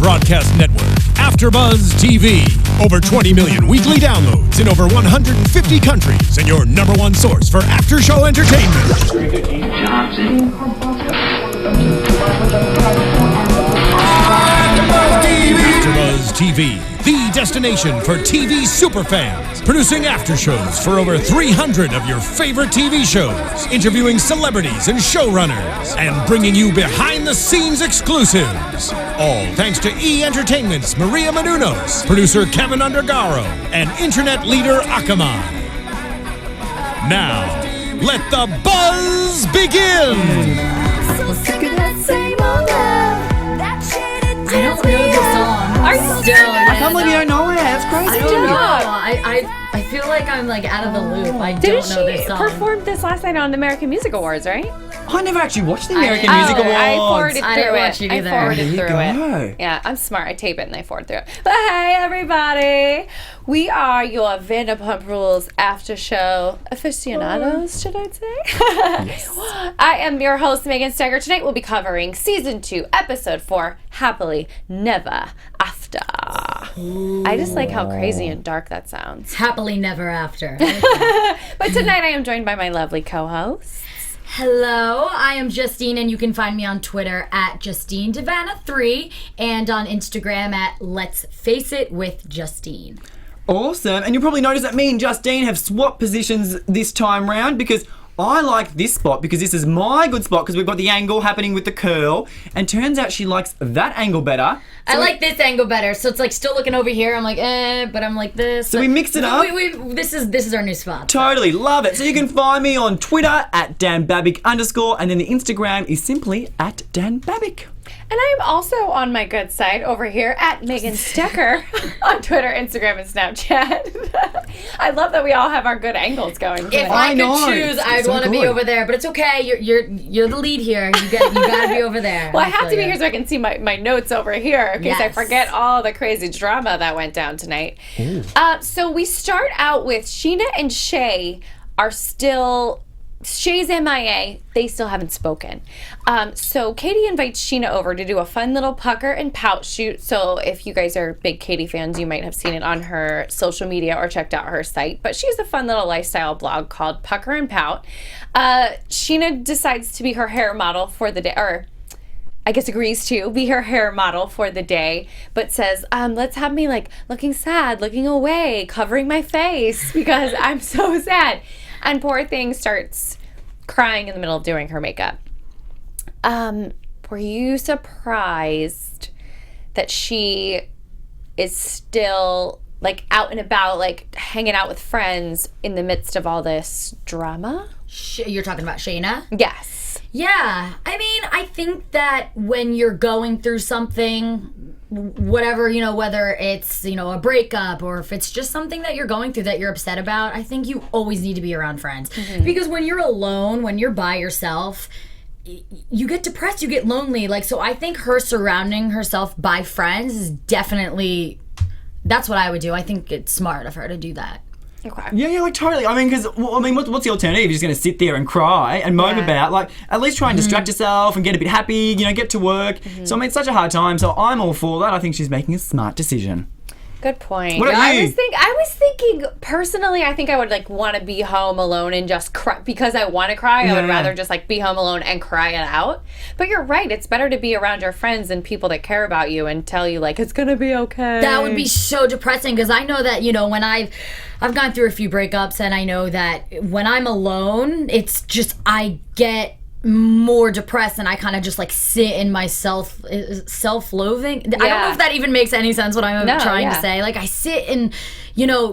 broadcast network, AFTERBUZZ TV. Over 20 million weekly downloads in over 150 countries, and your number one source for after-show entertainment. AFTERBUZZ TV, the destination for TV superfans. Producing aftershows for over 300 of your favorite TV shows. Interviewing celebrities and showrunners. And bringing you behind-the-scenes exclusives. All thanks to E! Entertainment's Maria Menounos, producer Kevin Undergaro, and internet leader Akamai. Now, let the buzz begin! I don't know the song. Are you still? I can't believe you don't know it. That's crazy. I don't know. I feel like I'm like out of the loop. I don't know this song. She performed this last night on the American Music Awards, right? I never actually watched the American Music Awards. I forwarded I through didn't it. watch it either. I forwarded There you through go. it. Yeah, I'm smart. I tape it and I forward through it. But hey, everybody. We are your Vanderpump Rules after show aficionados, should I say? Yes. I am your host, Megan Stecher. Tonight we'll be covering Season 2, Episode 4, Happily Never After. I just like how crazy and dark that sounds. Happily Never After. But tonight I am joined by my lovely co-host. Hello, I am Justine, and you can find me on Twitter at Justine Davanna 3 and on Instagram at Let's Face It with Justine. Awesome. And you'll probably notice that me and Justine have swapped positions this time round because I like this spot because this is my good spot because we've got the angle happening with the curl, and turns out she likes that angle better. I like this angle better, so it's like still looking over here. I'm like, but I'm like this. So we mixed it up. This is our new spot. Totally love it. So you can find me on Twitter at DanBabic_, and then the Instagram is simply at DanBabic. And I am also on my good side over here at Megan Stecher on Twitter, Instagram, and Snapchat. I love that we all have our good angles going. If I could choose, I'd want to be over there, but it's okay. You're the lead here. You got to be over there. Well, I have to be here so I can see my notes over here in case I Yes. forget all the crazy drama that went down tonight. So we start out with Scheana and Shay are still... Shay's MIA. They still haven't spoken. So Katie invites Scheana over to do a fun little pucker and pout shoot. So if you guys are big Katie fans, you might have seen it on her social media or checked out her site. But she has a fun little lifestyle blog called Pucker and Pout. Scheana decides to be her hair model for the day, or I guess agrees to be her hair model for the day, but says, let's have me like looking sad, looking away, covering my face because I'm so sad. And poor thing starts crying in the middle of doing her makeup. Were you surprised that she is still like out and about, like hanging out with friends in the midst of all this drama? You're talking about Scheana? Yes. Yeah. I mean, I think that when you're going through something, whatever, whether it's, a breakup or if it's just something that you're going through that you're upset about, I think you always need to be around friends. Mm-hmm. Because when you're alone, when you're by yourself, you get depressed, you get lonely. So I think her surrounding herself by friends is definitely, that's what I would do. I think it's smart of her to do that. Okay. Yeah, like totally. I mean, because what's the alternative? You're just going to sit there and cry and moan about. Like, at least try and distract yourself and get a bit happy. Get to work. So I mean, it's such a hard time. So I'm all for that. I think she's making a smart decision. Good point. What about you? I was thinking personally. I think I would want to be home alone and just cry because I want to cry. I would rather just be home alone and cry it out. But you're right. It's better to be around your friends and people that care about you and tell you it's gonna be okay. That would be so depressing because I know that when I've gone through a few breakups and I know that when I'm alone, it's just I get more depressed and I kind of just sit in my self-loathing. I don't know if that even makes any sense what I'm trying to say. I sit and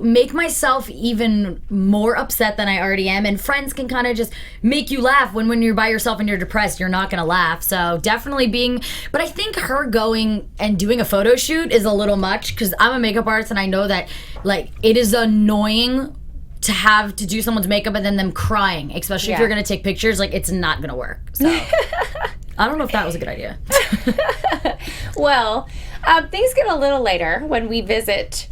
make myself even more upset than I already am, and friends can kind of just make you laugh when you're by yourself and you're depressed, you're not gonna laugh. So definitely but I think her going and doing a photo shoot is a little much because I'm a makeup artist and I know that it is annoying to have to do someone's makeup and then them crying, especially if you're gonna take pictures, it's not gonna work. So I don't know if that was a good idea. Well, things get a little later when we visit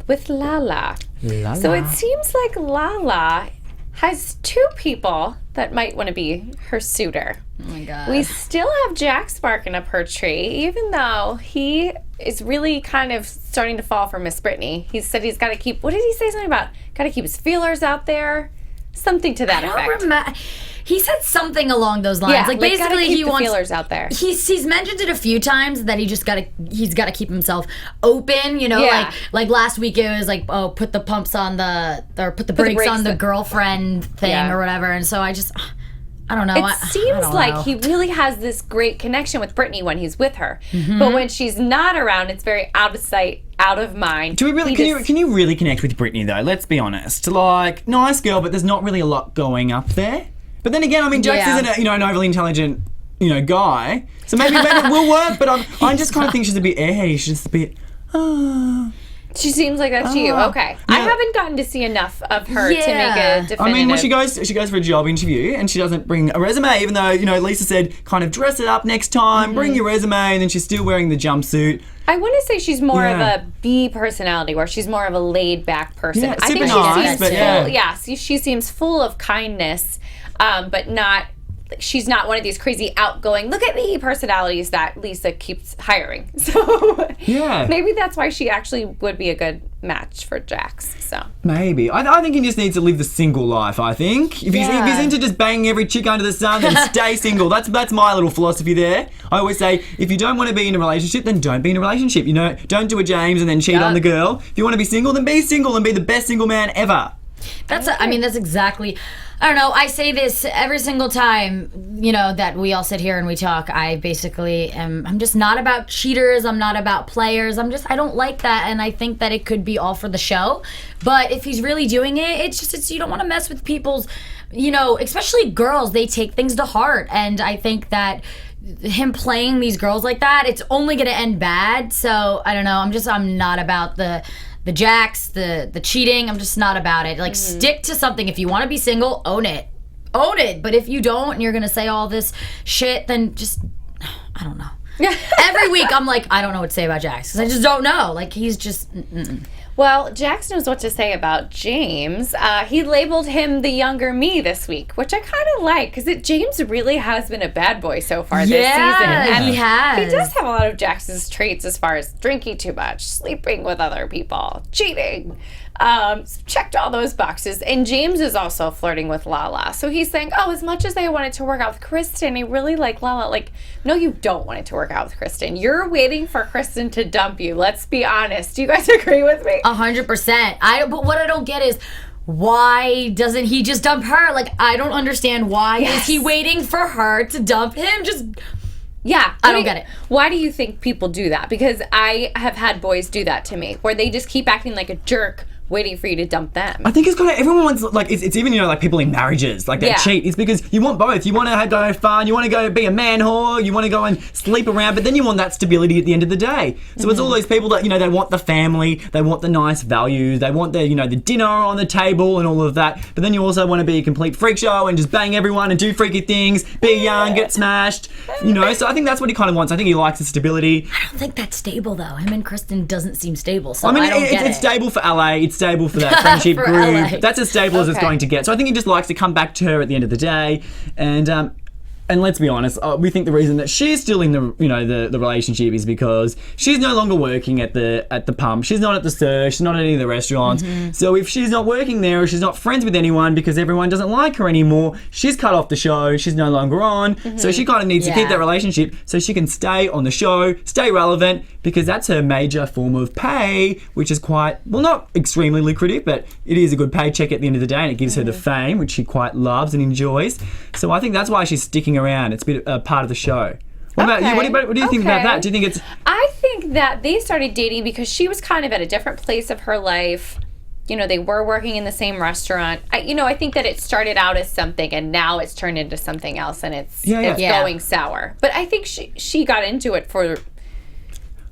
with Lala. So it seems like Lala has two people that might want to be her suitor. Oh my God. We still have Jax barking up her tree, even though he is really kind of starting to fall for Miss Brittany. He said he's got to keep, what did he say something about? Got to keep his feelers out there? Something to that effect. He said something along those lines. Yeah, like basically keep he the wants feelers out there. He's mentioned it a few times that he's got to keep himself open, you know, Yeah. like last week it was like, oh, put the brakes on the girlfriend thing or whatever. And so I don't know. It seems like he really has this great connection with Brittany when he's with her. Mm-hmm. But when she's not around, it's very out of sight, out of mind. Do we really? Can you really connect with Brittany though? Let's be honest. Like, nice girl, but there's not really a lot going up there. But then again, I mean, Jax isn't an overly intelligent guy, so maybe it will work. But I just kind of think she's a bit airheady. She's just a bit. She seems like that to you. Okay. Yeah. I haven't gotten to see enough of her to make a definitive. I mean, when she goes for a job interview and she doesn't bring a resume, even though, Lisa said kind of dress it up next time, bring your resume, and then she's still wearing the jumpsuit. I want to say she's more of a B personality, where she's more of a laid back person. Yeah, I think nice, she seems full of kindness, but not. She's not one of these crazy outgoing, look at me personalities that Lisa keeps hiring. So maybe that's why she actually would be a good match for Jax. So maybe. I think he just needs to live the single life, I think. If he's into just banging every chick under the sun, then stay single. That's my little philosophy there. I always say, if you don't want to be in a relationship, then don't be in a relationship. Don't do a James and then cheat on the girl. If you want to be single, then be single and be the best single man ever. That's exactly. I don't know. I say this every single time, that we all sit here and we talk. I basically I'm just not about cheaters. I'm not about players. I don't like that. And I think that it could be all for the show. But if he's really doing it, it's you don't want to mess with people's, especially girls. They take things to heart. And I think that him playing these girls like that, it's only going to end bad. So I don't know. I'm not about the Jax, the cheating. I'm just not about it. Like, stick to something. If you want to be single, own it. But if you don't and you're going to say all this shit, then just, I don't know. Every week I'm like, I don't know what to say about Jax because I just don't know. Like, he's just... Well, Jax knows what to say about James. He labeled him the younger me this week, which I kind of like, because James really has been a bad boy so far this season. Yeah, he has. He does have a lot of Jax's traits as far as drinking too much, sleeping with other people, cheating. Checked all those boxes. And James is also flirting with Lala. So he's saying, as much as I wanted to work out with Kristen, I really like Lala. Like, no, you don't want it to work out with Kristen. You're waiting for Kristen to dump you. Let's be honest. Do you guys agree with me? 100%. But what I don't get is, why doesn't he just dump her? Like, I don't understand why is he waiting for her to dump him? I don't get it. Why do you think people do that? Because I have had boys do that to me, where they just keep acting like a jerk waiting for you to dump them. I think everyone wants, like, it's even, like people in marriages, like, they cheat. It's because you want both. You want to go fun, you want to go be a man whore, you want to go and sleep around, but then you want that stability at the end of the day. So it's all those people that, they want the family, they want the nice values, they want the, the dinner on the table and all of that, but then you also want to be a complete freak show and just bang everyone and do freaky things, be young, get smashed, so I think that's what he kind of wants. I think he likes the stability. I don't think that's stable, though. Him and Kristen doesn't seam stable, so I mean, don't get it. It's stable for LA, it's stable for that friendship For group. LA. That's as stable as it's going to get. So I think he just likes to come back to her at the end of the day, and let's be honest, we think the reason that she's still in the relationship is because she's no longer working at the pump. She's not at the Sir. She's not at any of the restaurants. So if she's not working there, or she's not friends with anyone because everyone doesn't like her anymore, she's cut off the show. She's no longer on. So she kind of needs to keep that relationship so she can stay on the show, stay relevant, because that's her major form of pay, which is quite, well, not extremely lucrative, but it is a good paycheck at the end of the day, and it gives her the fame, which she quite loves and enjoys. So I think that's why she's sticking around. It's been a part of the show. What about you? What do you think about that? Do you think it's... I think that they started dating because she was kind of at a different place of her life. They were working in the same restaurant. I think that it started out as something and now it's turned into something else, and it's going sour. But I think she got into it for...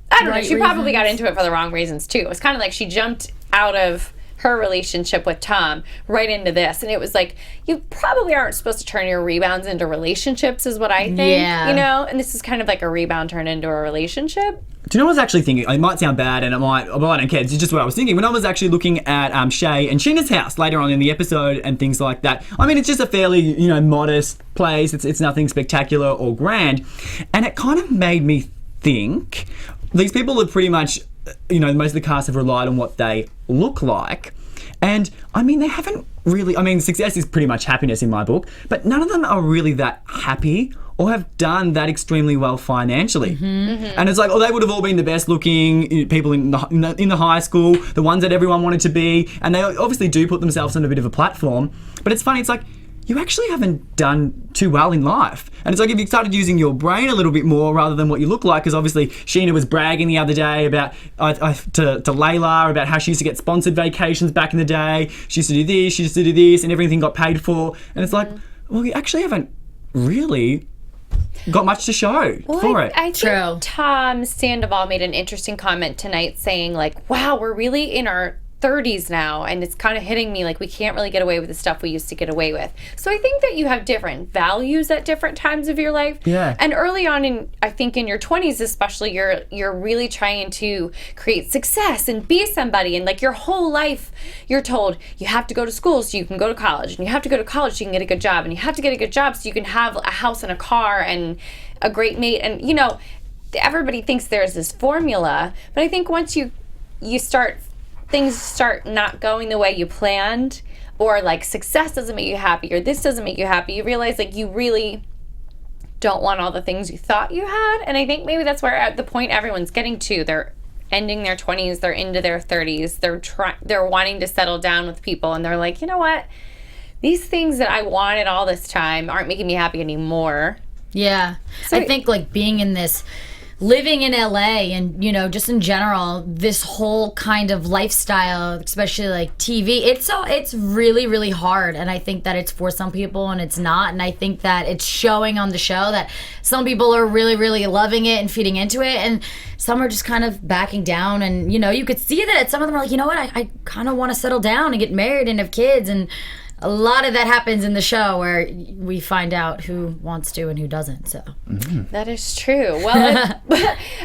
I don't know. She probably got into it for the wrong reasons, too. It was kind of like she jumped out of her relationship with Tom right into this. And it was like, you probably aren't supposed to turn your rebounds into relationships, is what I think. Yeah. And this is kind of like a rebound turned into a relationship. Do you know what I was actually thinking? It might sound bad, and I don't care. It's just what I was thinking. When I was actually looking at Shay and Scheana's house later on in the episode and things like that, I mean, it's just a fairly, modest place. It's nothing spectacular or grand. And it kind of made me think, these people are pretty much, most of the cast have relied on what they look like. And, I mean, they haven't really... I mean, success is pretty much happiness in my book, but none of them are really that happy or have done that extremely well financially. And it's like, they would have all been the best looking people in the high school, the ones that everyone wanted to be, and they obviously do put themselves on a bit of a platform. But it's funny, it's like, you actually haven't done too well in life. And it's like if you started using your brain a little bit more rather than what you look like, because obviously Scheana was bragging the other day about to Layla about how she used to get sponsored vacations back in the day. She used to do this, she used to do this, and everything got paid for. And it's like, well, you actually haven't really got much to show for it. I think Tom Sandoval made an interesting comment tonight saying, like, wow, we're really in our 30s now, and it's kind of hitting me like we can't really get away with the stuff we used to get away with. So I think that you have different values at different times of your life. Yeah. And early on I think in your 20s especially, you're really trying to create success and be somebody, and like your whole life you're told you have to go to school so you can go to college, and you have to go to college so you can get a good job, and you have to get a good job so you can have a house and a car and a great mate. And everybody thinks there's this formula, but I think once you start things start not going the way you planned, or like success doesn't make you happy, or this doesn't make you happy, you realize like you really don't want all the things you thought you had. And I think maybe that's where at the point everyone's getting to. They're ending their 20s, they're into their 30s, they're wanting to settle down with people, and they're like, you know what? These things that I wanted all this time aren't making me happy anymore. Yeah. So I think like being in this, living in LA and, just in general, this whole kind of lifestyle, especially like TV, it's really, really hard. And I think that it's for some people and it's not. And I think that it's showing on the show that some people are really, really loving it and feeding into it. And some are just kind of backing down. And, you could see that some of them are like, you know what, I kind of want to settle down and get married and have kids. And a lot of that happens in the show where we find out who wants to and who doesn't. So That is true. Well,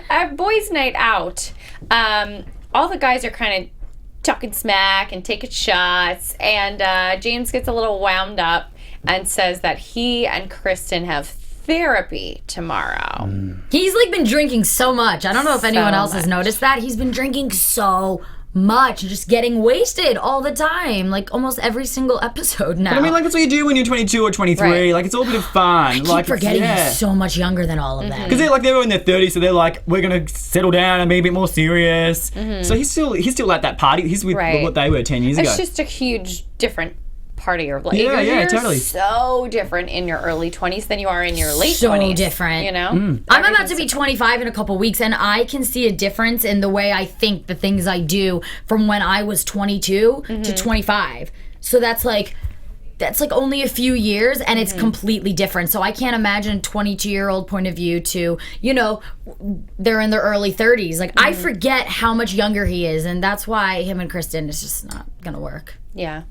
at boys' night out, all the guys are kind of talking smack and taking shots, and James gets a little wound up and says that he and Kristen have therapy tomorrow. He's like been drinking so much. I don't know if anyone else has noticed that. He's been drinking so much, just getting wasted all the time, like almost every single episode now. But I mean, like, that's what you do when you're 22 or 23. Right. Like, it's all a bit of fun. I keep forgetting he's so much younger than all of them. Because they're all in their 30s, so they're like, we're going to settle down and be a bit more serious. So he's still at that party. He's with what they were 10 years ago. It's just a huge different part of your life. Yeah, You're totally. so different in your early 20s than you are in your late 20s. So different. I'm I'm about to be 25 in a couple weeks, and I can see a difference in the way I think the things I do from when I was 22 to 25. So that's like only a few years, and it's completely different. So I can't imagine a 22-year-old point of view to, they're in their early 30s. Like, I forget how much younger he is, and that's why him and Kristen is just not going to work. Yeah.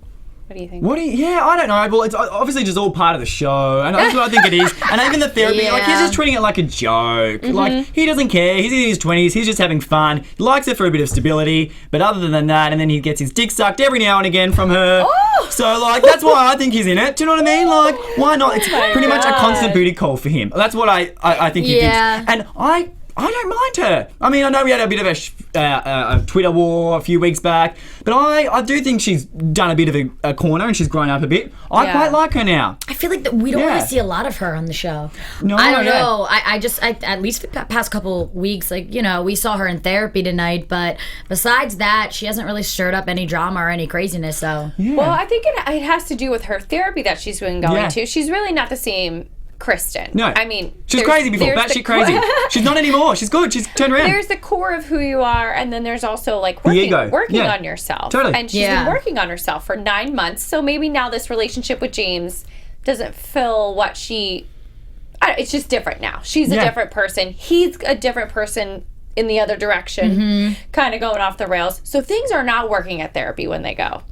What do you think? I don't know. Well, it's obviously just all part of the show, and that's what I think it is. And even the therapy, like, he's just treating it like a joke. Like, he doesn't care. He's in his 20s. He's just having fun. He likes it for a bit of stability, but other than that, and then he gets his dick sucked every now and again from her. So, like, that's why I think he's in it. Do you know what I mean? Like, why not? It's pretty much a constant booty call for him. That's what I think he thinks. And I don't mind her. I mean, I know we had a bit of a Twitter war a few weeks back, but I do think she's done a bit of a corner and she's grown up a bit. I quite like her now. I feel like we don't really see a lot of her on the show. No, I don't know. I just at least the past couple weeks, like, we saw her in therapy tonight, but besides that, she hasn't really stirred up any drama or any craziness. So Well, I think it has to do with her therapy that she's been going to. She's really not the same Kristen. No. I mean, she's crazy before, batshit crazy. She's not anymore. She's good. She's turned around. There's the core of who you are, and then there's also like working on yourself. Totally. And she's been working on herself for 9 months. So maybe now this relationship with James doesn't fill what it's just different now. She's a different person. He's a different person in the other direction, kind of going off the rails. So things are not working at therapy when they go.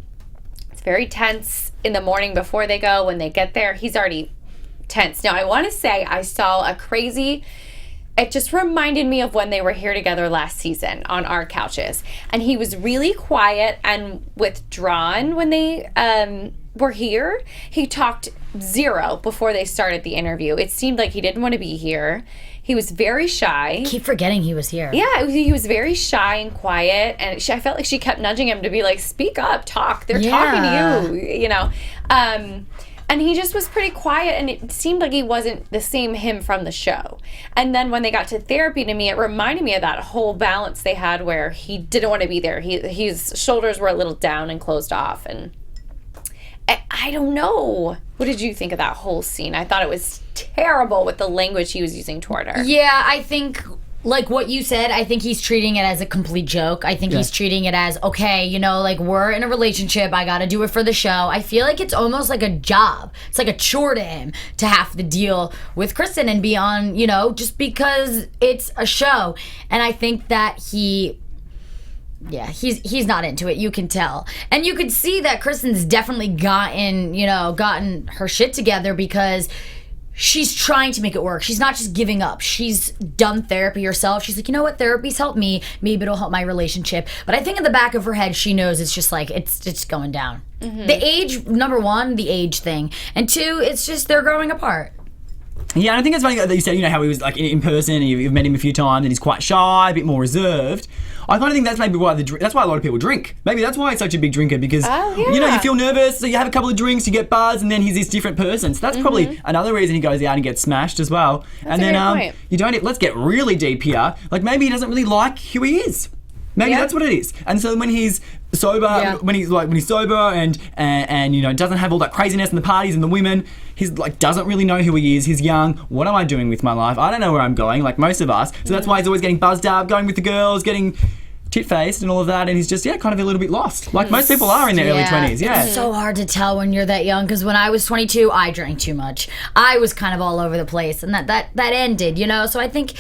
It's very tense in the morning before they go. When they get there, he's already tense. Now, I want to say I saw it just reminded me of when they were here together last season on our couches. And he was really quiet and withdrawn when they were here, he talked zero before they started the interview. It seemed like he didn't want to be here. He was very shy. Keep forgetting he was here. Yeah, he was very shy and quiet, and I felt like she kept nudging him to be like, speak up, talk. They're talking to you, you know. And he just was pretty quiet, and it seemed like he wasn't the same him from the show. And then when they got to therapy, to me, it reminded me of that whole balance they had where he didn't want to be there. His shoulders were a little down and closed off, and I don't know. What did you think of that whole scene? I thought it was terrible with the language he was using toward her. Yeah, I think, like what you said, I think he's treating it as a complete joke. I think he's treating it as, okay, you know, like, we're in a relationship. I got to do it for the show. I feel like it's almost like a job. It's like a chore to him to have to deal with Kristen and be on, you know, just because it's a show. And I think that he's not into it. You can tell. And you could see that Kristen's definitely gotten her shit together because she's trying to make it work. She's not just giving up. She's done therapy herself. She's like, you know what? Therapy's helped me. Maybe it'll help my relationship. But I think in the back of her head, she knows it's just like, it's going down. Mm-hmm. The age, number one, the age thing. And two, it's just they're growing apart. Yeah, and I think it's funny that you said, you know, how he was like in person and you've met him a few times and he's quite shy, a bit more reserved. I kind of think that's maybe why that's why a lot of people drink. Maybe that's why he's such a big drinker because, you know, you feel nervous, so you have a couple of drinks, you get buzzed, and then he's this different person. So that's probably another reason he goes out and gets smashed as well. That's and then a great point. Let's get really deep here. Like maybe he doesn't really like who he is. Maybe that's what it is. And so when he's sober, when he's sober and you know doesn't have all that craziness and the parties and the women, he's like doesn't really know who he is. He's young. What am I doing with my life? I don't know where I'm going, like most of us. So that's why he's always getting buzzed up, going with the girls, getting tit-faced and all of that, and he's just kind of a little bit lost, like most people are in their early 20s. It's so hard to tell when you're that young, because when I was 22, I drank too much. I was kind of all over the place, and that ended, you know. So I think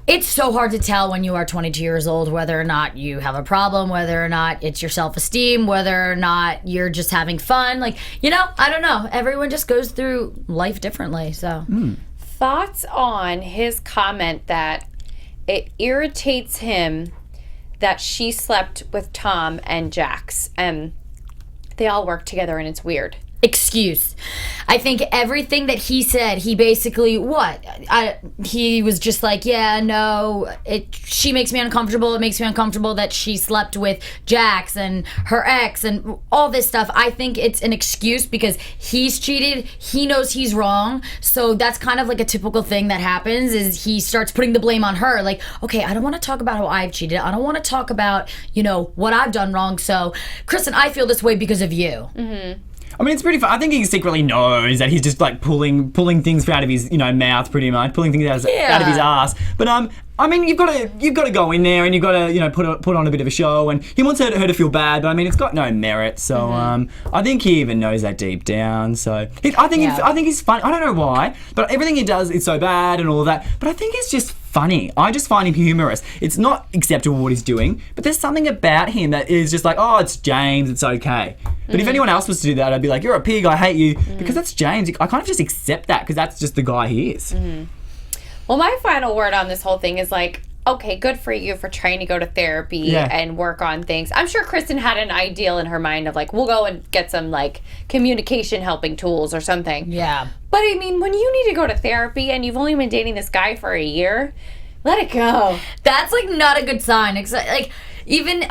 it's so hard to tell when you are 22 years old whether or not you have a problem, whether or not it's your self-esteem, whether or not you're just having fun. Like, you know, I don't know. Everyone just goes through life differently. So Thoughts on his comment that it irritates him that she slept with Tom and Jax and they all work together and it's weird. Excuse. I think everything that he said, he basically, he was just like, yeah, no, she makes me uncomfortable. It makes me uncomfortable that she slept with Jax and her ex and all this stuff. I think it's an excuse because he's cheated. He knows he's wrong. So that's kind of like a typical thing that happens is he starts putting the blame on her. Like, okay, I don't want to talk about how I've cheated. I don't want to talk about, you know, what I've done wrong. So, Kristen, I feel this way because of you. Mm-hmm. I mean, it's pretty fun. I think he secretly knows that he's just like pulling things out of his, you know, mouth, pretty much, pulling things out of his ass. But I mean, you've got to go in there and you've got to, you know, put on a bit of a show. And he wants her to feel bad, but I mean, it's got no merit. So I think he even knows that deep down. So I think he's funny. I don't know why, but everything he does is so bad and all of that. But I think it's just funny. I just find him humorous. It's not acceptable what he's doing, but there's something about him that is just like, oh, it's James, it's okay. But if anyone else was to do that, I'd be like, you're a pig, I hate you. Because that's James. I kind of just accept that because that's just the guy he is. Well, my final word on this whole thing is like, okay, good for you for trying to go to therapy and work on things. I'm sure Kristen had an ideal in her mind of like, we'll go and get some like communication helping tools or something. Yeah. But I mean, when you need to go to therapy and you've only been dating this guy for a year, let it go. That's like not a good sign. Like even...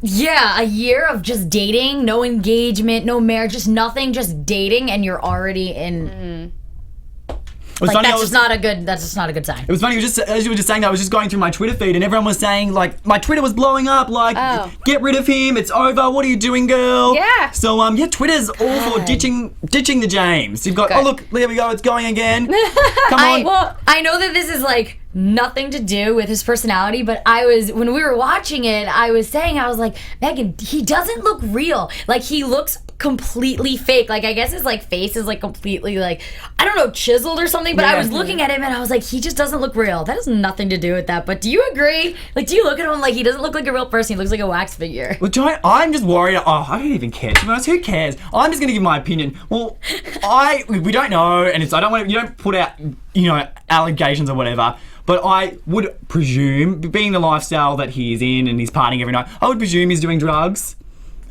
Yeah, a year of just dating, no engagement, no marriage, just nothing, just dating, and you're already in. Like that's just not a good sign. It was funny. As you were just saying that, I was just going through my Twitter feed, and everyone was saying like my Twitter was blowing up. Like, get rid of him. It's over. What are you doing, girl? Yeah. So Twitter's all for ditching the James. You've got look, there we go. It's going again. Come on. I know that this is like nothing to do with his personality, but when we were watching it, I was like, Megan, he doesn't look real. Like he looks completely fake. Like I guess his like face is like completely like, I don't know, chiseled or something, but I was looking at him and I was like, he just doesn't look real. That has nothing to do with that. But do you agree? Like, do you look at him like he doesn't look like a real person? He looks like a wax figure. Well, I'm just worried. I don't even care. To be honest, who cares? I'm just going to give my opinion. Well, we don't know, and you don't put out, you know, allegations or whatever. But I would presume, being the lifestyle that he's in and he's partying every night, I would presume he's doing drugs.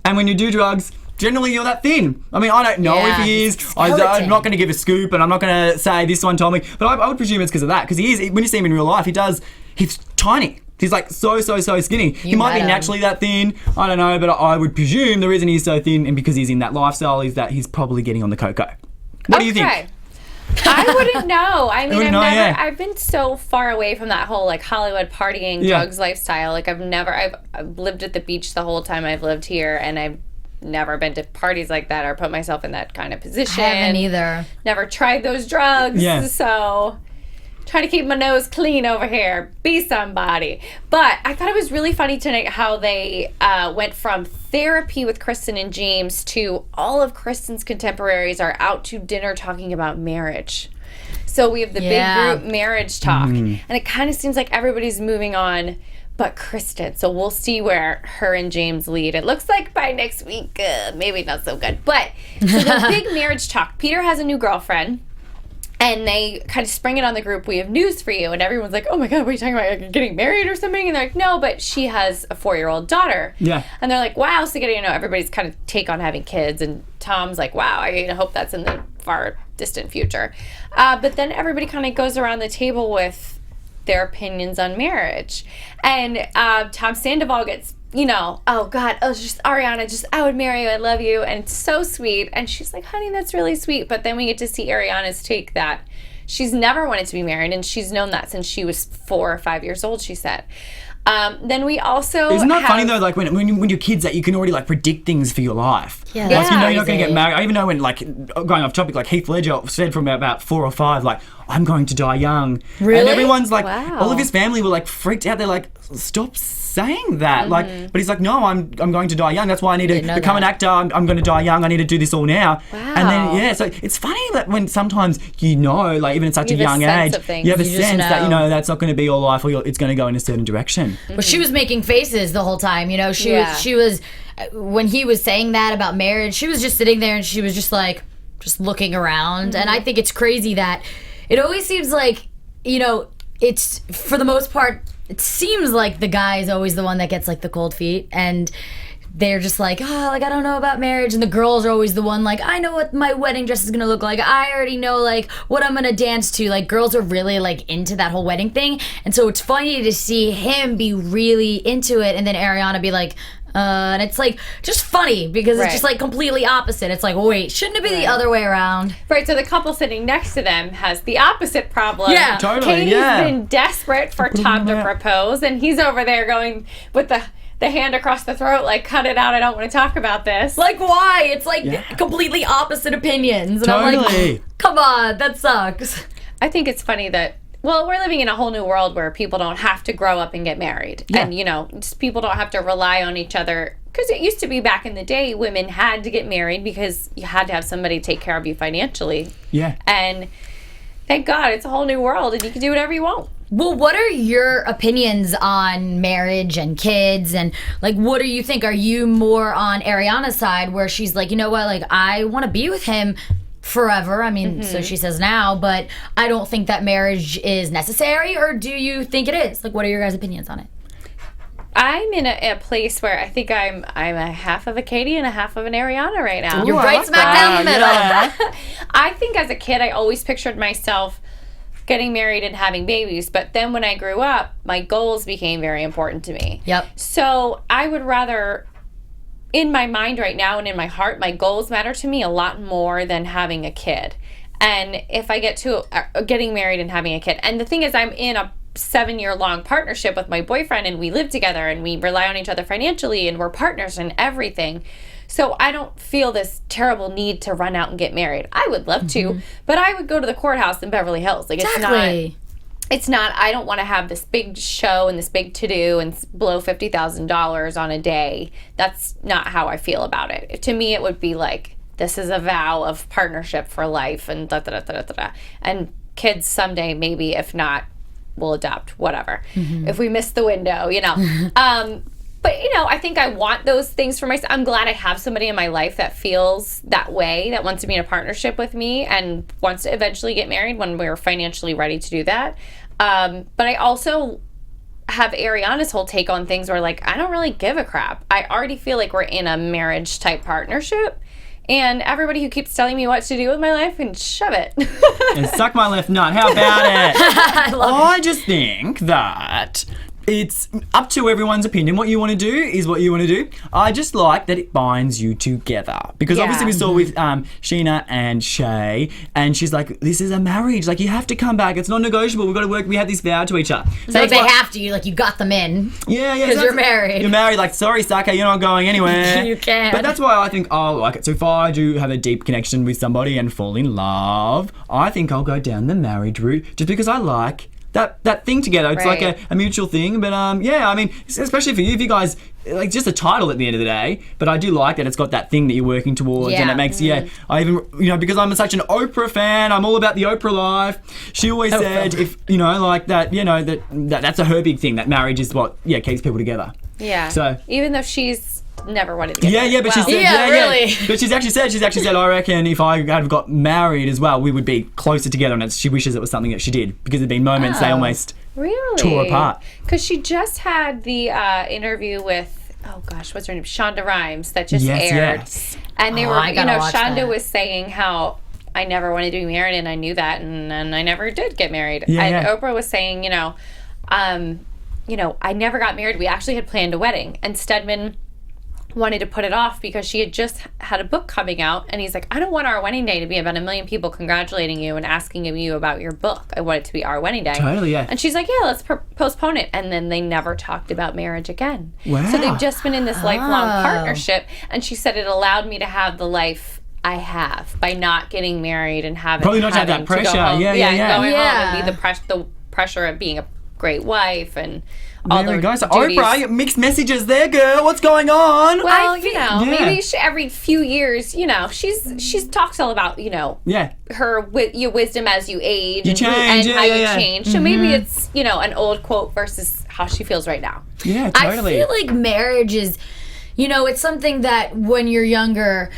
And when you do drugs generally you're that thin. I mean, I don't know if he is. I'm not going to give a scoop, and I'm not going to say this one told me, but I would presume it's because of that. Because he is, when you see him in real life, he's tiny. He's like so skinny. He might be naturally that thin. I don't know, but I would presume the reason he's so thin and because he's in that lifestyle is that he's probably getting on the cocoa. What do you think? I wouldn't know. I mean, I've I've been so far away from that whole like Hollywood partying, drugs lifestyle. Like I've lived at the beach the whole time I've lived here, and I've never been to parties like that or put myself in that kind of position. I haven't either. Never tried those drugs. Yeah. So trying to keep my nose clean over here. Be somebody. But I thought it was really funny tonight how they went from therapy with Kristen and James to all of Kristen's contemporaries are out to dinner talking about marriage. So we have the big group marriage talk. And it kind of seems like everybody's moving on but Kristen. So we'll see where her and James lead. It looks like by next week, maybe not so good. But so the big marriage talk. Peter has a new girlfriend. And they kind of spring it on the group, we have news for you. And everyone's like, oh my God, what are you talking about? Like, getting married or something? And they're like, no, but she has a 4-year-old daughter. Yeah. And they're like, wow. So getting to know everybody's kind of take on having kids. And Tom's like, wow, I hope that's in the far distant future. But then everybody kind of goes around the table with their opinions on marriage. And Tom Sandoval gets, oh God, just Ariana, I would marry you, I love you, and it's so sweet. And she's like, honey, that's really sweet. But then we get to see Ariana's take that she's never wanted to be married, and she's known that since she was 4 or 5 years old, she said. Then we also Isn't that funny though, like when you're kids that you can already like predict things for your life. Yeah. Like you know you're not going to get married. I even know when, like, going off topic, like Heath Ledger said from about 4 or 5, like, I'm going to die young. Really? And everyone's like, Wow. all of his family were like freaked out. They're like, stop saying that. Like, but he's like, no, I'm going to die young. That's why I need to become an actor. I'm going to die young. I need to do this all now. Wow. And then, so it's funny that when sometimes like even at such a young age, you have a sense that, that's not going to be your life, or it's going to go in a certain direction. But she was making faces the whole time, she was when he was saying that about marriage, she was just sitting there and she was just like just looking around. And I think it's crazy that it always seems like, it's for the most part, it seems like the guy is always the one that gets like the cold feet, and they're just like, I don't know about marriage, and the girls are always the one like, I know what my wedding dress is gonna look like, I already know like what I'm gonna dance to. Like, girls are really like into that whole wedding thing, and so it's funny to see him be really into it and then Ariana be like, and it's like just funny because it's just like completely opposite. It's like, wait, shouldn't it be the other way around? Right, so the couple sitting next to them has the opposite problem. Yeah. Totally, Katie's been desperate for Tom to propose, and he's over there going with the hand across the throat, like, cut it out, I don't want to talk about this. Like, why? It's like completely opposite opinions. And I'm like, come on, that sucks. I think it's funny that, well, we're living in a whole new world where people don't have to grow up and get married. Yeah. And, just people don't have to rely on each other. Because it used to be back in the day, women had to get married because you had to have somebody take care of you financially. Yeah. And thank God, it's a whole new world and you can do whatever you want. Well, what are your opinions on marriage and kids? And, like, what do you think? Are you more on Ariana's side where she's like, you know what, like, I want to be with him forever. I mean, so she says now, but I don't think that marriage is necessary, or do you think it is? Like, what are your guys' opinions on it? I'm in a place where I think I'm a half of a Katie and a half of an Ariana right now. You're right smack down the middle. Yeah. I think as a kid, I always pictured myself getting married and having babies, but then when I grew up, my goals became very important to me. Yep. So I would rather, in my mind right now and in my heart, my goals matter to me a lot more than having a kid. And if I get to getting married and having a kid, and the thing is, I'm in a 7-year-long partnership with my boyfriend, and we live together and we rely on each other financially, and we're partners in everything. So I don't feel this terrible need to run out and get married. I would love to, but I would go to the courthouse in Beverly Hills. Like, it's not, I don't want to have this big show and this big to-do and blow $50,000 on a day. That's not how I feel about it. To me, it would be like, this is a vow of partnership for life, and da-da-da-da-da-da. And kids someday, maybe, if not, we'll adopt, whatever. If we miss the window, But, I think I want those things for myself. I'm glad I have somebody in my life that feels that way, that wants to be in a partnership with me and wants to eventually get married when we're financially ready to do that. But I also have Ariana's whole take on things where, like, I don't really give a crap. I already feel like we're in a marriage type partnership. And everybody who keeps telling me what to do with my life can shove it. And suck my left nut. How about it? I just think that it's up to everyone's opinion. What you want to do is what you want to do. I just like that it binds you together. Because obviously we saw with Scheana and Shay, and she's like, this is a marriage. Like, you have to come back. It's non-negotiable. We've got to work. We have this vow to each other. So they have to. You got them in. Yeah. Because you're married. You're married. Like, sorry, sucker, you're not going anywhere. You can't. But that's why I think I'll like it. So if I do have a deep connection with somebody and fall in love, I think I'll go down the marriage route just because I like that thing together. It's like a mutual thing. But yeah, I mean, especially for you, if you guys, like, just a title at the end of the day. But I do like that it's got that thing that you're working towards, and it makes I even, because I'm such an Oprah fan, I'm all about the Oprah life. She always said, if like that, that's her big thing. That marriage is what keeps people together. Yeah. So even though she's never wanted to get married. But she said, really. But she's actually said, I reckon if I had got married as well, we would be closer together. And she wishes it was something that she did, because there'd been moments they almost tore apart. Because she just had the interview with, oh gosh, what's her name? Shonda Rhimes that just aired. Yes. And they were, Shonda that. was saying how I never wanted to be married, and I knew that, and I never did get married. And Oprah was saying, I never got married. We actually had planned a wedding, and Stedman wanted to put it off because she had just had a book coming out, and he's like, I don't want our wedding day to be about 1 million people congratulating you and asking you about your book. I want it to be our wedding day. Totally, yeah. And she's like, yeah, let's postpone it. And then they never talked about marriage again. Wow. So they've just been in this lifelong partnership, and she said it allowed me to have the life I have by not getting married and having probably not to have that pressure. Going home Yeah. and be the pressure of being a great wife and all there we the go. So duties. Oprah, mixed messages there, girl. What's going on? Well, maybe every few years, she's talks all about, her your wisdom as you age You and change, how you change. So maybe it's, an old quote versus how she feels right now. Yeah, totally. I feel like marriage is, it's something that when you're younger,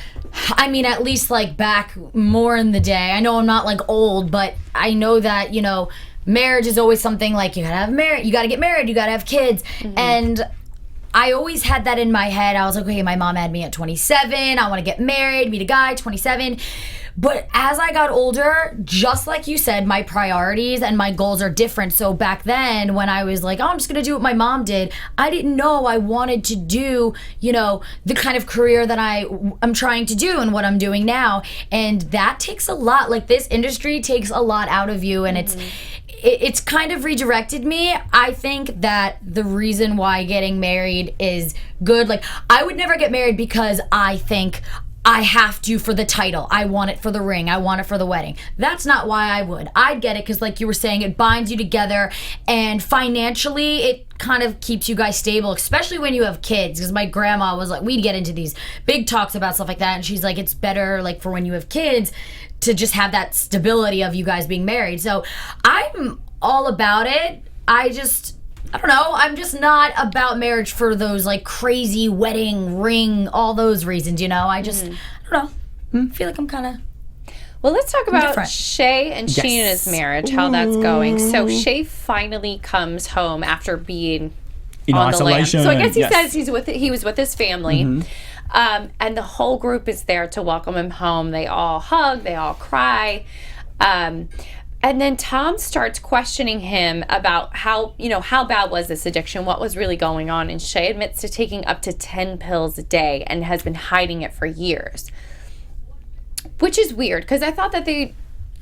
I mean, at least like back more in the day, I know I'm not like old, but I know that, marriage is always something like you gotta get married, you gotta have kids. And I always had that in my head. I was like, okay, my mom had me at 27, I want to get married, meet a guy, 27. But as I got older, just like you said, my priorities and my goals are different. So back then, when I was like, I'm just gonna do what my mom did, I didn't know I wanted to do, the kind of career that I'm trying to do and what I'm doing now. And that takes a lot. Like, this industry takes a lot out of you, and it's kind of redirected me. I think that the reason why getting married is good, like, I would never get married because I think I have to for the title. I want it for the ring. I want it for the wedding. That's not why I would. I'd get it because, like you were saying, it binds you together, and financially it kind of keeps you guys stable, especially when you have kids. Because my grandma was like, we'd get into these big talks about stuff like that, and she's like, it's better, like, for when you have kids to just have that stability of you guys being married. So I'm all about it. I don't know. I'm just not about marriage for those, like, crazy wedding, ring, all those reasons, I don't know. I feel like I'm kind of... Well, let's talk about different. Shay and Scheana's marriage, how that's going. So Shay finally comes home after being in on isolation. the lam. So I guess he says he was with his family. And the whole group is there to welcome him home. They all hug, they all cry. And then Tom starts questioning him about how bad was this addiction? What was really going on? And Shay admits to taking up to 10 pills a day and has been hiding it for years. Which is weird, because I thought that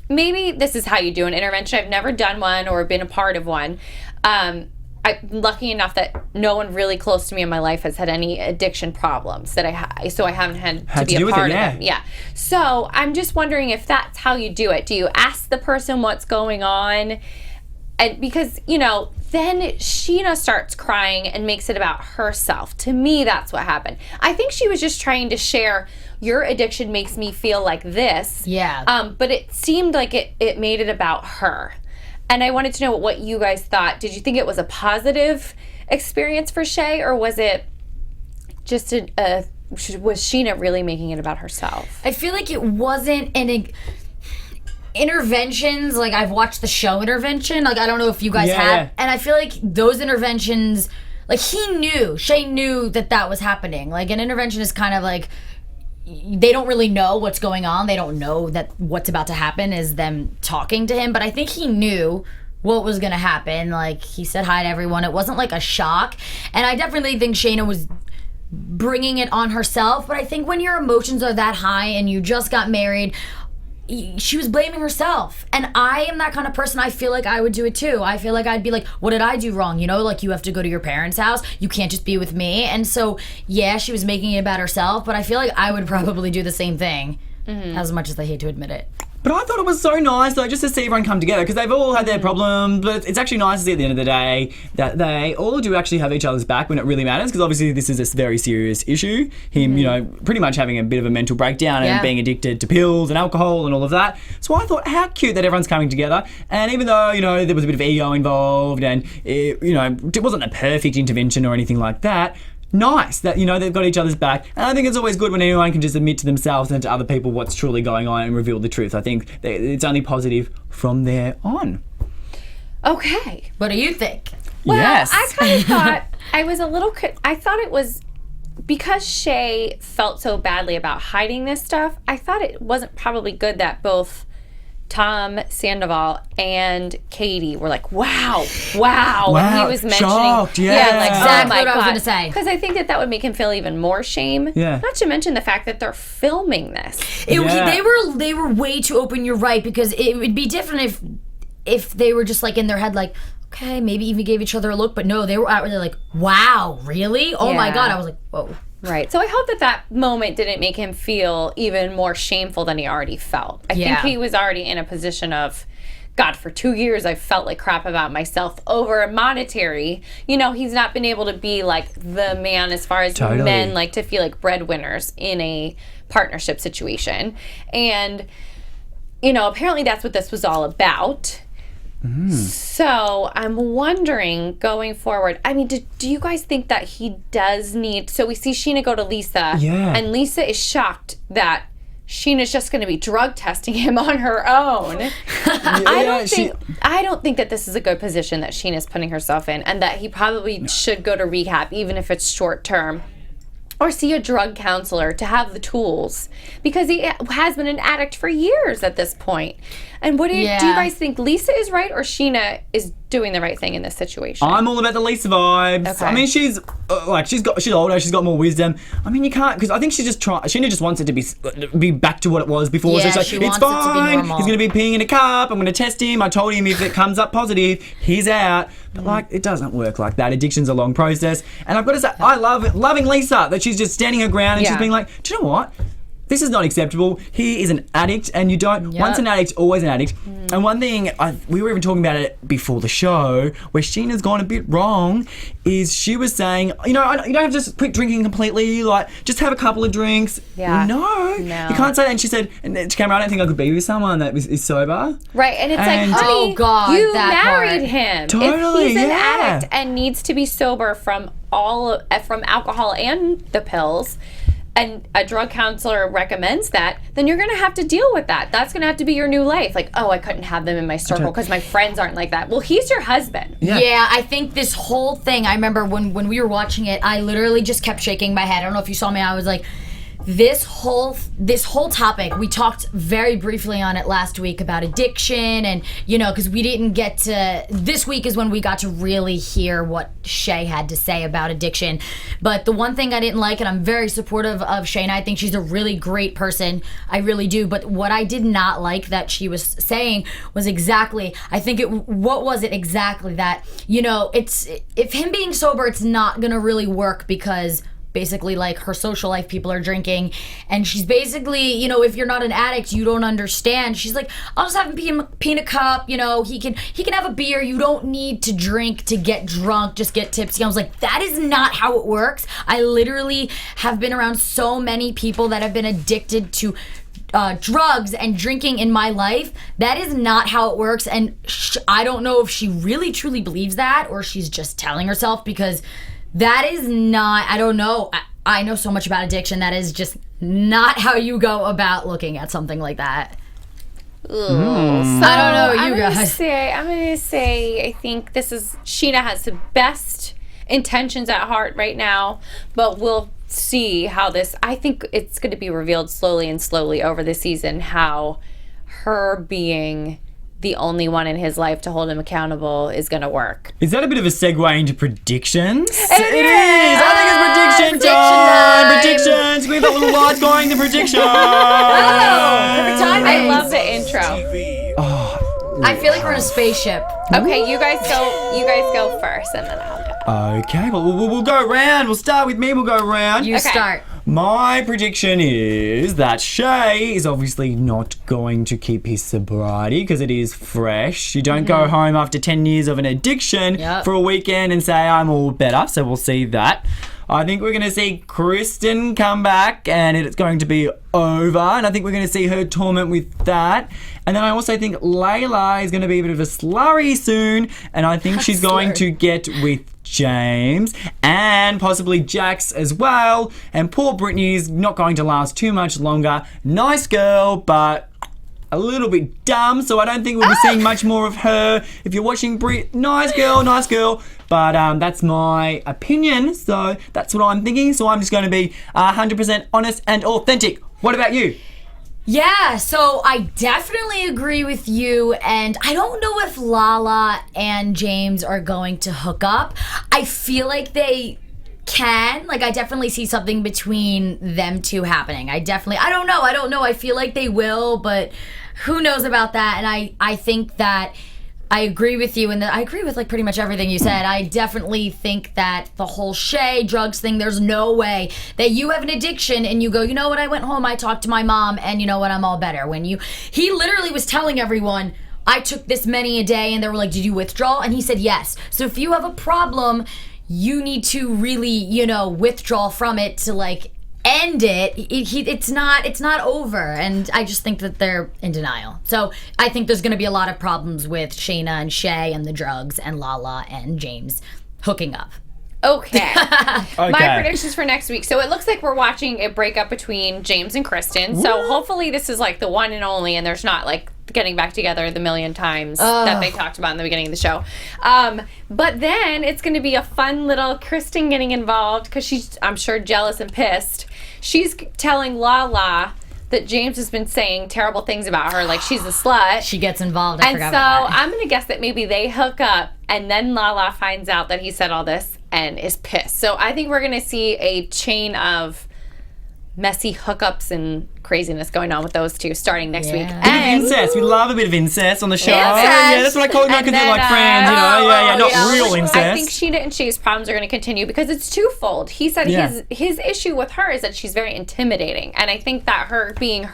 maybe this is how you do an intervention. I've never done one or been a part of one. I'm lucky enough that no one really close to me in my life has had any addiction problems so I haven't had to be a part of them. Yeah. So I'm just wondering if that's how you do it. Do you ask the person what's going on? And because, then Scheana starts crying and makes it about herself. To me, that's what happened. I think she was just trying to share, your addiction makes me feel like this. Yeah. But it seemed like it made it about her. And I wanted to know what you guys thought. Did you think it was a positive experience for Shay, or was it just was Scheana really making it about herself? I feel like it wasn't interventions, like I've watched the show Intervention, like I don't know if you guys Yeah, have, yeah. and I feel like those interventions, like Shay knew that was happening. Like an intervention is kind of like, they don't really know what's going on. They don't know that what's about to happen is them talking to him. But I think he knew what was going to happen. Like, he said hi to everyone. It wasn't like a shock. And I definitely think Scheana was bringing it on herself. But I think when your emotions are that high and you just got married, she was blaming herself. And I am that kind of person. I feel like I would do it too. I feel like I'd be like, what did I do wrong? You know, like, you have to go to your parents' house. You can't just be with me. And so, yeah, she was making it about herself, but I feel like I would probably do the same thing, as much as I hate to admit it. But I thought it was so nice, though, just to see everyone come together, because they've all had their problems, but it's actually nice to see at the end of the day that they all do actually have each other's back when it really matters, because obviously this is a very serious issue. Him, you know, pretty much having a bit of a mental breakdown and being addicted to pills and alcohol and all of that. So I thought, how cute that everyone's coming together. And even though, you know, there was a bit of ego involved and, it wasn't a perfect intervention or anything like that, nice that, you know, they've got each other's back. And I think it's always good when anyone can just admit to themselves and to other people what's truly going on and reveal the truth. I think it's only positive from there on. Okay. What do you think? Well, Yes. I kind of thought I thought it was because Shay felt so badly about hiding this stuff. I thought it wasn't probably good that both Tom Sandoval and Katie were like, wow, when he was mentioning, shocked, yeah. like, Exactly oh my what I was God. gonna say. Because I think that would make him feel even more shame. Yeah. Not to mention the fact that they're filming this. They were way too open. You're right, because it would be different if they were just like in their head, like, okay, maybe even gave each other a look, but no, they were outwardly like, wow, really? Oh my Yeah. God. I was like, whoa. Right. So I hope that moment didn't make him feel even more shameful than he already felt. I think he was already in a position of, God, for 2 years I felt like crap about myself over monetary. You know, he's not been able to be like the man as far as men like to feel like breadwinners in a partnership situation. And, you know, apparently that's what this was all about. So I'm wondering going forward, I mean, do you guys think that he does need, so we see Scheana go to Lisa, and Lisa is shocked that Sheena's just going to be drug testing him on her own. I don't think that this is a good position that Sheena's putting herself in, and that he probably should go to rehab, even if it's short term. Or see a drug counselor to have the tools, because he has been an addict for years at this point. And do you guys think Lisa is right or Scheana is doing the right thing in this situation? I'm all about the Lisa vibes. Okay. I mean, she's older, she's got more wisdom. I mean, you can't, because I think Scheana just wants it to be back to what it was before. Yeah, so she's she like, wants it's it to be fine. normal. He's going to be peeing in a cup. I'm going to test him. I told him if it comes up positive, he's out. But like, it doesn't work like that. Addiction's a long process. And I've got to say, I love loving Lisa, that she's just standing her ground and she's being like, do you know what? This is not acceptable. He is an addict, and you don't. Once an addict, always an addict. And one thing we were even talking about it before the show, where Sheena's gone a bit wrong, is she was saying, you know, you don't have to just quit drinking completely. Like, just have a couple of drinks. Yeah. No, you can't say that. And she said, and to camera, I don't think I could be with someone that is sober. Right, and it's And- like, honey, Oh, God, you that married part. him. Totally, if he's an yeah. addict and needs to be sober from alcohol and the pills, and a drug counselor recommends that, then you're going to have to deal with that. That's going to have to be your new life. Like, oh, I couldn't have them in my circle because my friends aren't like that. Well, he's your husband. Yeah, I think this whole thing, I remember when we were watching it, I literally just kept shaking my head. I don't know if you saw me. I was like, this whole topic, we talked very briefly on it last week about addiction, and, you know, because we didn't get to, this week is when we got to really hear what Shay had to say about addiction. But the one thing I didn't like, and I'm very supportive of Shay, and I think she's a really great person, I really do, but what I did not like that she was saying was exactly, what was it exactly that, you know, if him being sober, it's not gonna really work, because basically, like, her social life, people are drinking, and she's basically, you know, if you're not an addict, you don't understand. She's like, I'll just have him pee in a cup, you know, he can have a beer. You don't need to drink to get drunk, just get tipsy. I was like, that is not how it works. I literally have been around so many people that have been addicted to drugs and drinking in my life. That is not how it works, and I don't know if she really truly believes that, or she's just telling herself, because that is not, I don't know. I know so much about addiction. That is just not how you go about looking at something like that. So I don't know, I'm you gonna guys. I'm gonna say I think Scheana has the best intentions at heart right now, but we'll see how this. I think it's going to be revealed slowly over the season how her being the only one in his life to hold him accountable is going to work. Is that a bit of a segue into predictions? It is! I think it's prediction time! Predictions! Can we have that little light going? The prediction! Perfect timing. I love the intro. I feel like we're in a spaceship. Okay, you guys go first, and then I'll go. Okay, well, we'll go around. We'll start with me. We'll go around. You start. My prediction is that Shay is obviously not going to keep his sobriety because it is fresh. You don't go home after 10 years of an addiction for a weekend and say, I'm all better. So we'll see that. I think we're going to see Kristen come back and it's going to be over. And I think we're going to see her torment with that. And then I also think Layla is going to be a bit of a slurry soon. And I think she's going to get with James and possibly Jax as well. And poor Brittany's not going to last too much longer. Nice girl, but a little bit dumb, so I don't think we'll be seeing much more of her. If you're watching Brit, nice girl. But that's my opinion, so that's what I'm thinking. So I'm just going to be 100% honest and authentic. What about you? Yeah, so I definitely agree with you, and I don't know if Lala and James are going to hook up. I feel like they can. Like, I definitely see something between them two happening. I don't know. I feel like they will, but who knows about that? And I think that I agree with you, and I agree with like pretty much everything you said. I definitely think that the whole Shay drugs thing, there's no way that you have an addiction and you go, you know what, I went home, I talked to my mom, and you know what, I'm all better. He literally was telling everyone, I took this many a day, and they were like, did you withdraw? And he said yes. So if you have a problem, you need to really, withdraw from it to like end it. It's not over, and I just think that they're in denial. So I think there's going to be a lot of problems with Scheana and Shay and the drugs and Lala and James hooking up. Okay. My predictions for next week. So it looks like we're watching a breakup between James and Kristen. So hopefully this is like the one and only, and there's not like getting back together the million times that they talked about in the beginning of the show. But then it's going to be a fun little Kristen getting involved because she's, I'm sure, jealous and pissed. She's telling Lala that James has been saying terrible things about her, like she's a slut. She gets involved. And so I'm going to guess that maybe they hook up, and then Lala finds out that he said all this and is pissed. So I think we're going to see a chain of messy hookups and craziness going on with those two starting next week. And incest. We love a bit of incest on the show. Incest. Yeah, that's what I call it now because they're like friends, not real incest. I think Scheana and Shay's problems are going to continue because it's twofold. He said his issue with her is that she's very intimidating, and I think that her being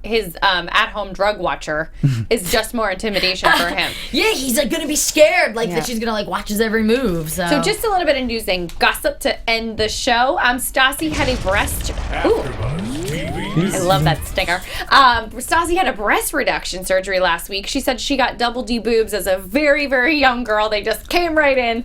his at-home drug watcher is just more intimidation for him. Yeah, he's like gonna be scared, like that she's gonna like watch his every move. So just a little bit of news and gossip to end the show. Stassi had a breast. I love that stinger. Stassi had a breast reduction surgery last week. She said she got double D boobs as a very, very young girl. They just came right in.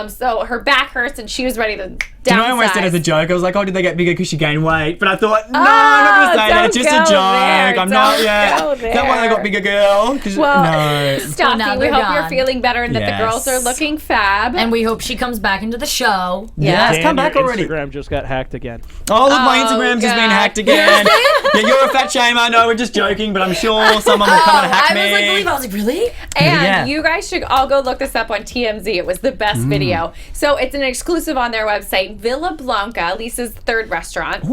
So her back hurts and she was ready to downsize. Do you know I almost said as a joke? I was like, oh, did they get bigger because she gained weight? But I thought, no, I'm not going to say that. It's just a joke. I'm not, Is that why they got bigger, girl? Well, no. Stassi, we hope you're feeling better and that the girls are looking fab. And we hope she comes back into the show. Yes, come back already. Instagram just got hacked again. Oh, look, my Instagram's just been hacked again. Yeah, you're a fat shamer. No, we're just joking, but I'm sure someone will come and hack me. I was like, really? And you guys should all go look this up on TMZ. It was the best video. So it's an exclusive on their website. Villa Blanca, Lisa's third restaurant.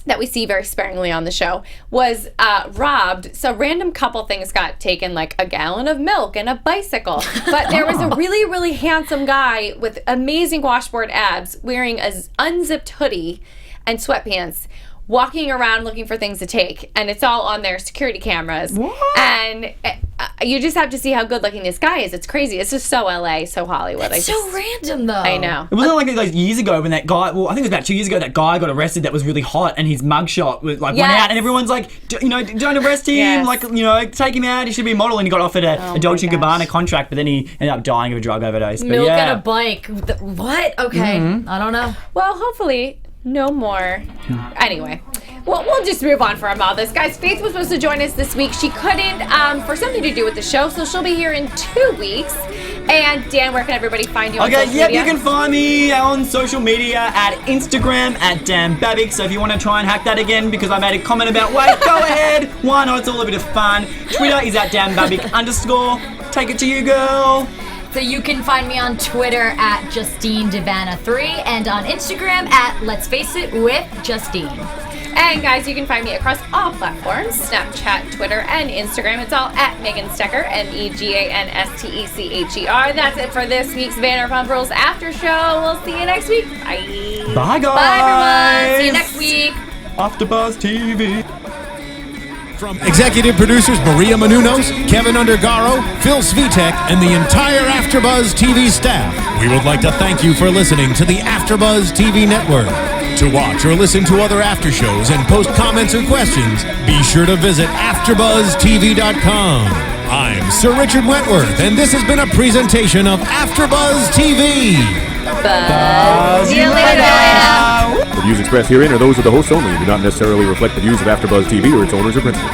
That we see very sparingly on the show, was robbed. So random couple things got taken, like a gallon of milk and a bicycle. But there was a really, really handsome guy with amazing washboard abs wearing a unzipped hoodie and sweatpants, walking around looking for things to take, and it's all on their security cameras. What? And you just have to see how good looking this guy is. It's crazy. It's just so LA, so Hollywood. It's so random, though. I know. It wasn't like years ago when that guy, well, I think it was about 2 years ago, that guy got arrested that was really hot, and his mugshot was like went out, and everyone's like, don't arrest him, like, take him out, he should be a model, and he got offered a Dolce & Gabbana contract, but then he ended up dying of a drug overdose. Milk and a bike. What? Okay. I don't know. Well, hopefully no more. Anyway, Well, we'll just move on from all this. Guys, Faith was supposed to join us this week. She couldn't for something to do with the show, so she'll be here in 2 weeks. And Dan, where can everybody find you on social media? You can find me on social media at Instagram at Dan Babic. So if you want to try and hack that again because I made a comment about weight, go ahead. Why not? It's all a bit of fun. Twitter is at Dan Babic _. Take it to you, girl. So you can find me on Twitter at Justine Davanna 3 and on Instagram at Let's Face It with Justine. And guys, you can find me across all platforms, Snapchat, Twitter, and Instagram. It's all at Megan Stecher, MEGANSTECHER. That's it for this week's Vanderpump Rules After Show. We'll see you next week. Bye. Bye, guys. Bye, everyone. See you next week. AFTERBUZZ TV. From executive producers Maria Menounos, Kevin Undergaro, Phil Svitek, and the entire AfterBuzz TV staff, we would like to thank you for listening to the AfterBuzz TV network. To watch or listen to other after shows and post comments or questions, be sure to visit AfterBuzzTV.com. I'm Sir Richard Wentworth, and this has been a presentation of AfterBuzz TV. Buzz. See you later. The views expressed herein are those of the hosts only and do not necessarily reflect the views of AfterBuzz TV or its owners or principals.